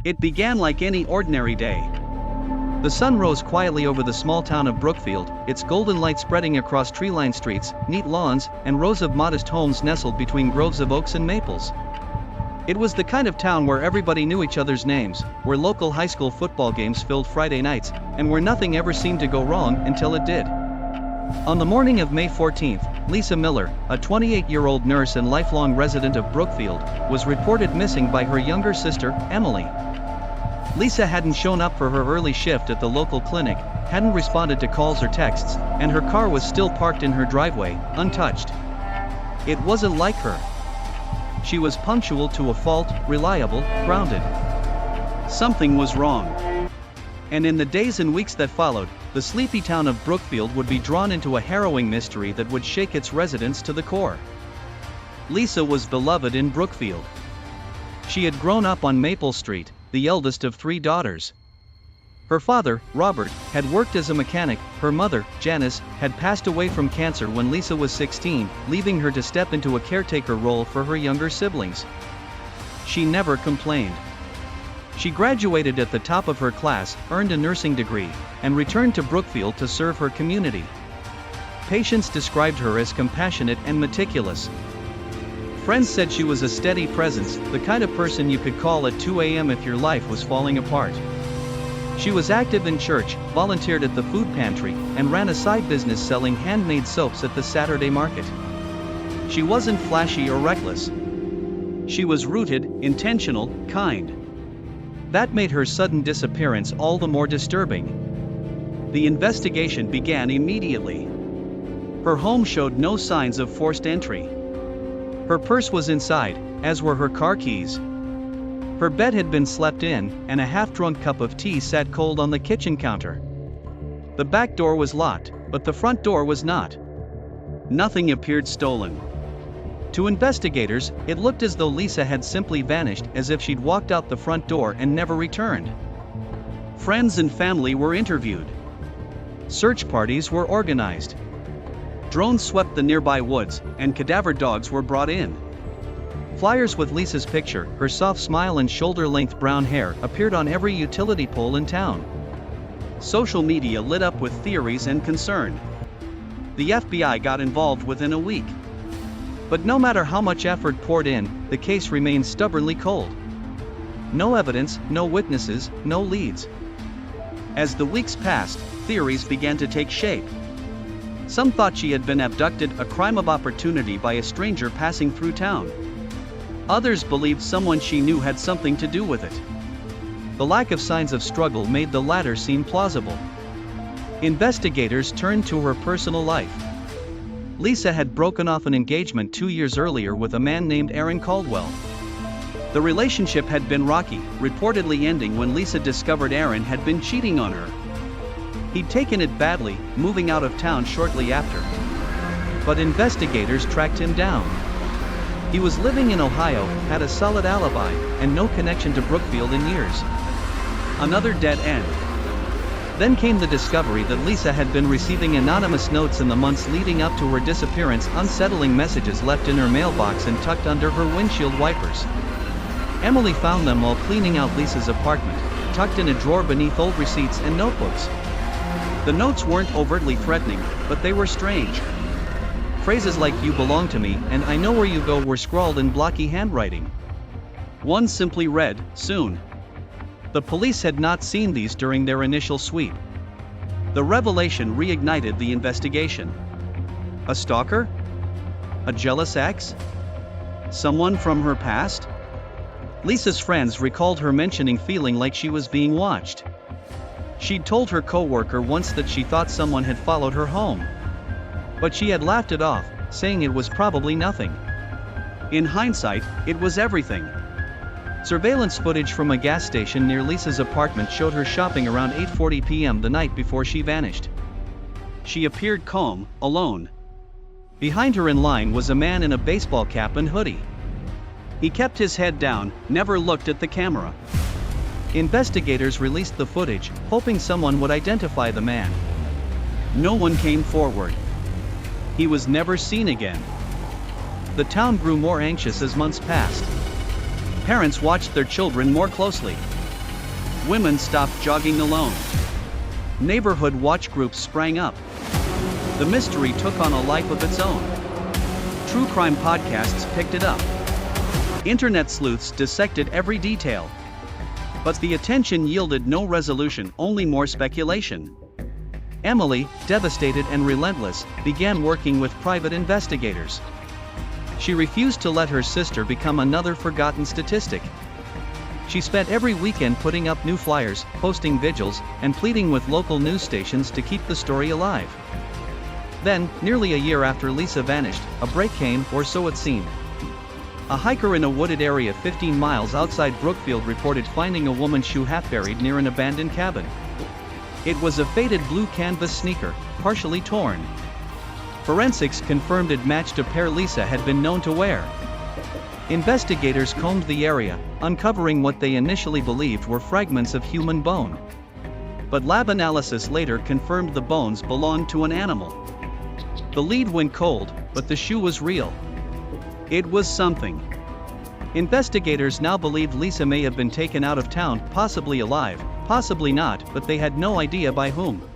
It began like any ordinary day. The sun rose quietly over the small town of Brookfield, its golden light spreading across tree-lined streets, neat lawns, and rows of modest homes nestled between groves of oaks and maples. It was the kind of town where everybody knew each other's names, where local high school football games filled Friday nights, and where nothing ever seemed to go wrong until it did. On the morning of May 14th, Lisa Miller, a 28-year-old nurse and lifelong resident of Brookfield, was reported missing by her younger sister, Emily. Lisa hadn't shown up for her early shift at the local clinic, hadn't responded to calls or texts, and her car was still parked in her driveway, untouched. It wasn't like her. She was punctual to a fault, reliable, grounded. Something was wrong. And in the days and weeks that followed, the sleepy town of Brookfield would be drawn into a harrowing mystery that would shake its residents to the core. Lisa was beloved in Brookfield. She had grown up on Maple Street, the eldest of 3 daughters. Her father, Robert, had worked as a mechanic. Her mother, Janice, had passed away from cancer when Lisa was 16, leaving her to step into a caretaker role for her younger siblings. She never complained. She graduated at the top of her class, earned a nursing degree, and returned to Brookfield to serve her community. Patients described her as compassionate and meticulous. Friends said she was a steady presence, the kind of person you could call at 2 a.m. if your life was falling apart. She was active in church, volunteered at the food pantry, and ran a side business selling handmade soaps at the Saturday market. She wasn't flashy or reckless. She was rooted, intentional, kind. That made her sudden disappearance all the more disturbing. The investigation began immediately. Her home showed no signs of forced entry. Her purse was inside, as were her car keys. Her bed had been slept in, and a half-drunk cup of tea sat cold on the kitchen counter. The back door was locked, but the front door was not. Nothing appeared stolen. To investigators, it looked as though Lisa had simply vanished, as if she'd walked out the front door and never returned. Friends and family were interviewed. Search parties were organized. Drones swept the nearby woods, and cadaver dogs were brought in. Flyers with Lisa's picture, her soft smile and shoulder-length brown hair, appeared on every utility pole in town. Social media lit up with theories and concern. The FBI got involved within a week. But no matter how much effort poured in, the case remained stubbornly cold. No evidence, no witnesses, no leads. As the weeks passed, theories began to take shape. Some thought she had been abducted, a crime of opportunity by a stranger passing through town. Others believed someone she knew had something to do with it. The lack of signs of struggle made the latter seem plausible. Investigators turned to her personal life. Lisa had broken off an engagement 2 years earlier with a man named Aaron Caldwell. The relationship had been rocky, reportedly ending when Lisa discovered Aaron had been cheating on her. He'd taken it badly, moving out of town shortly after. But investigators tracked him down. He was living in Ohio, had a solid alibi, and no connection to Brookfield in years. Another dead end. Then came the discovery that Lisa had been receiving anonymous notes in the months leading up to her disappearance, unsettling messages left in her mailbox and tucked under her windshield wipers. Emily found them while cleaning out Lisa's apartment, tucked in a drawer beneath old receipts and notebooks. The notes weren't overtly threatening, but they were strange. Phrases like "you belong to me" and "I know where you go" were scrawled in blocky handwriting. One simply read, "Soon." The police had not seen these during their initial sweep. The revelation reignited the investigation. A stalker? A jealous ex? Someone from her past? Lisa's friends recalled her mentioning feeling like she was being watched. She'd told her coworker once that she thought someone had followed her home. But she had laughed it off, saying it was probably nothing. In hindsight, it was everything. Surveillance footage from a gas station near Lisa's apartment showed her shopping around 8:40 p.m. the night before she vanished. She appeared calm, alone. Behind her in line was a man in a baseball cap and hoodie. He kept his head down, never looked at the camera. Investigators released the footage, hoping someone would identify the man. No one came forward. He was never seen again. The town grew more anxious as months passed. Parents watched their children more closely. Women stopped jogging alone. Neighborhood watch groups sprang up. The mystery took on a life of its own. True crime podcasts picked it up. Internet sleuths dissected every detail. But the attention yielded no resolution, only more speculation. Emily, devastated and relentless, began working with private investigators. She refused to let her sister become another forgotten statistic. She spent every weekend putting up new flyers, posting vigils, and pleading with local news stations to keep the story alive. Then, nearly a year after Lisa vanished, a break came, or so it seemed. A hiker in a wooded area 15 miles outside Brookfield reported finding a woman's shoe half buried near an abandoned cabin. It was a faded blue canvas sneaker, partially torn. Forensics confirmed it matched a pair Lisa had been known to wear. Investigators combed the area, uncovering what they initially believed were fragments of human bone. But lab analysis later confirmed the bones belonged to an animal. The lead went cold, but the shoe was real. It was something. Investigators now believed Lisa may have been taken out of town, possibly alive, possibly not, but they had no idea by whom.